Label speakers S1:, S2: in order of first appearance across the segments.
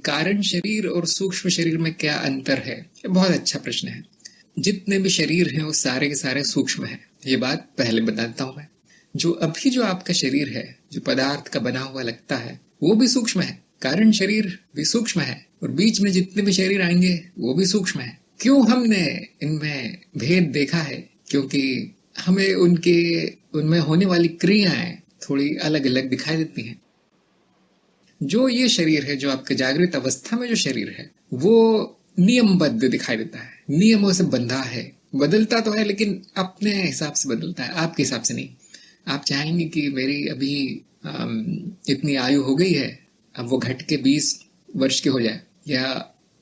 S1: कारण शरीर और सूक्ष्म शरीर में क्या अंतर है? ये बहुत अच्छा प्रश्न है। जितने भी शरीर हैं वो सारे के सारे सूक्ष्म हैं। ये बात पहले बताता हूं मैं। जो आपका शरीर है, जो पदार्थ का बना हुआ लगता है, वो भी सूक्ष्म है। कारण शरीर भी सूक्ष्म है और बीच में जितने भी शरीर आएंगे वो भी सूक्ष्म है। क्यों हमने इनमें भेद देखा है? क्योंकि हमें उनमें होने वाली क्रियाएं थोड़ी अलग अलग दिखाई देती हैं। जो ये शरीर है, जो आपके जागृत अवस्था में जो शरीर है, वो नियमबद्ध दिखाई देता है, नियमों से बंधा है। बदलता तो है लेकिन अपने हिसाब से बदलता है, आपके हिसाब से नहीं। आप चाहेंगे कि मेरी अभी इतनी आयु हो गई है, अब वो घट के 20 वर्ष के हो जाए, या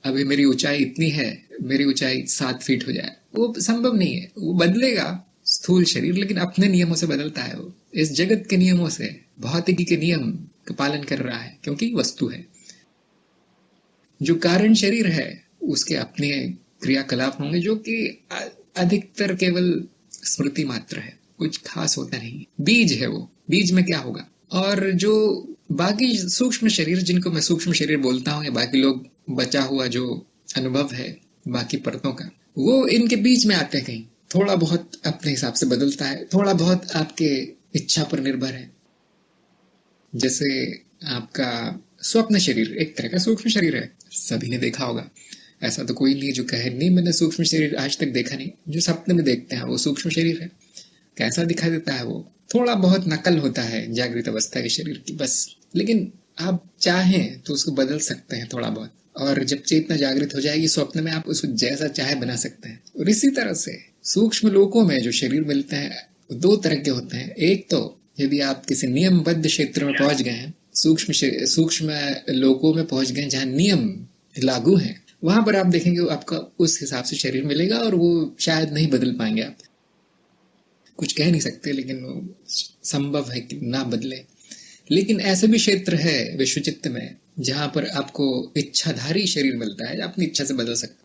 S1: अभी मेरी ऊंचाई इतनी है, मेरी ऊंचाई 7 फीट हो जाए। वो संभव नहीं है। वो बदलेगा स्थूल शरीर, लेकिन अपने नियमों से बदलता है। वो इस जगत के नियमों से, भौतिकी के नियम का पालन कर रहा है, क्योंकि वस्तु है। जो कारण शरीर है उसके अपने क्रियाकलाप होंगे, जो कि अधिकतर केवल स्मृति मात्र है, कुछ खास होता नहीं। बीज है वो, बीज में क्या होगा। और जो बाकी सूक्ष्म शरीर, जिनको मैं सूक्ष्म शरीर बोलता हूँ, या बाकी लोग बचा हुआ जो अनुभव है बाकी परतों का, वो इनके बीच में आते हैं। कहीं थोड़ा बहुत अपने हिसाब से बदलता है, थोड़ा बहुत आपके इच्छा पर निर्भर है। जैसे आपका स्वप्न शरीर एक तरह का सूक्ष्म शरीर है, सभी ने देखा होगा। ऐसा तो कोई नहीं जो कहे नहीं मैंने सूक्ष्म शरीर आज तक देखा नहीं। जो सपने में देखते हैं वो सूक्ष्म शरीर है। कैसा दिखाई देता है? वो थोड़ा बहुत नकल होता है जागृत अवस्था के शरीर की, बस। लेकिन आप चाहें तो उसको बदल सकते हैं थोड़ा बहुत। और जब चेतना जागृत हो जाएगी स्वप्न में, आप उसको जैसा चाहे बना सकते हैं। और इसी तरह से सूक्ष्म लोकों में जो शरीर मिलते हैं 2 तरह के होते हैं। एक तो यदि आप किसी नियमबद्ध क्षेत्र में पहुंच गए हैं, सूक्ष्म लोकों में पहुंच गए जहां नियम लागू हैं, वहां पर आप देखेंगे आपका उस हिसाब से शरीर मिलेगा और वो शायद नहीं बदल पाएंगे। आप कुछ कह नहीं सकते, लेकिन वो संभव है कि ना बदले। लेकिन ऐसे भी क्षेत्र है विश्वचित्त में जहां पर आपको इच्छाधारी शरीर मिलता है, अपनी इच्छा से बदल सकते।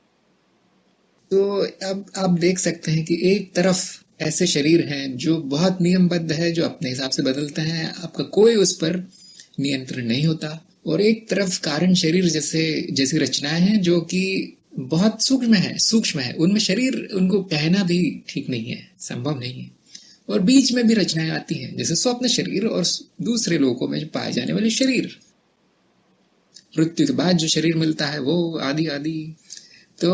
S1: तो अब आप देख सकते हैं कि एक तरफ ऐसे शरीर हैं जो बहुत नियमबद्ध है, जो अपने हिसाब से बदलते हैं, आपका कोई उस पर नियंत्रण नहीं होता। और एक तरफ कारण शरीर जैसी रचनाएं हैं जो कि बहुत सूक्ष्म है। उनमें शरीर, उनको कहना भी ठीक नहीं है, संभव नहीं है। और बीच में भी रचनाएं आती हैं, जैसे स्वप्न शरीर और दूसरे लोकों में पाए जाने वाले शरीर। मृत्यु के बाद जो शरीर मिलता है वो आदि आदि। तो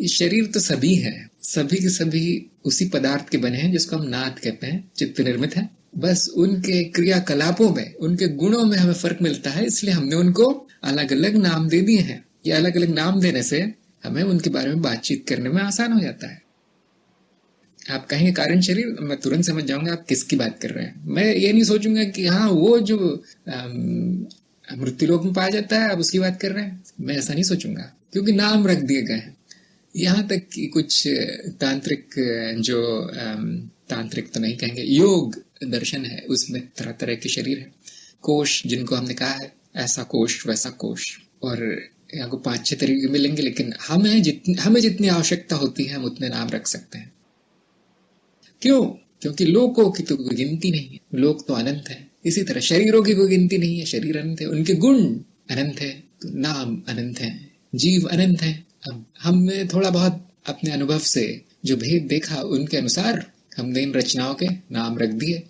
S1: शरीर तो सभी है, सभी के सभी उसी पदार्थ के बने हैं जिसको हम नाद कहते हैं, चित्त निर्मित है। बस उनके क्रियाकलापों में, उनके गुणों में हमें फर्क मिलता है, इसलिए हमने उनको अलग अलग नाम दे दिए हैं। ये अलग अलग नाम देने से हमें उनके बारे में बातचीत करने में आसान हो जाता है। आप कहेंगे कारण शरीर, मैं तुरंत समझ जाऊंगा आप किसकी बात कर रहे हैं। मैं ये नहीं सोचूंगा कि हाँ वो जो मृत्युलोक में पाया जाता है आप उसकी बात कर रहे हैं। मैं ऐसा नहीं सोचूंगा, क्योंकि नाम रख दिए गए हैं। यहाँ तक कि कुछ तांत्रिक तांत्रिक तो नहीं कहेंगे, योग दर्शन है, उसमें तरह तरह के शरीर है। कोश जिनको हमने कहा है, ऐसा कोश वैसा कोश, और यहाँ को 5-6 तरीके मिलेंगे। लेकिन हमें जितनी आवश्यकता होती है हम उतने नाम रख सकते हैं। क्यों? क्योंकि लोकों की तो कोई गिनती नहीं है, लोक तो अनंत है। इसी तरह शरीरों की कोई गिनती नहीं है, शरीर अनंत है, उनके गुण अनंत है, तो नाम अनंत है, जीव अनंत है। अब हमने थोड़ा बहुत अपने अनुभव से जो भेद देखा, उनके अनुसार हमने इन रचनाओं के नाम रख दिए।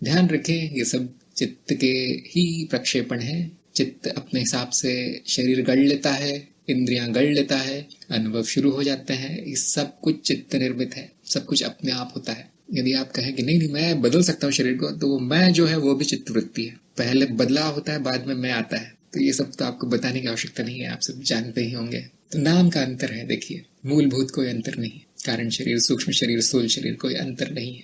S1: ध्यान रखें, ये सब चित्त के ही प्रक्षेपण है। चित्त अपने हिसाब से शरीर गढ़ लेता है, इंद्रियां गढ़ लेता है, अनुभव शुरू हो जाते हैं। ये सब कुछ चित्त निर्मित है, सब कुछ अपने आप होता है। यदि आप कहें कि नहीं मैं बदल सकता हूँ शरीर को, तो वो मैं जो है वो भी चित्त वृत्ति है। पहले बदलाव होता है, बाद में मैं आता है। तो ये सब तो आपको बताने की आवश्यकता नहीं है, आप सब जानते ही होंगे। तो नाम का अंतर है, देखिए, मूलभूत कोई अंतर नहीं है। कारण शरीर, सूक्ष्म शरीर, स्थूल शरीर, कोई अंतर नहीं है।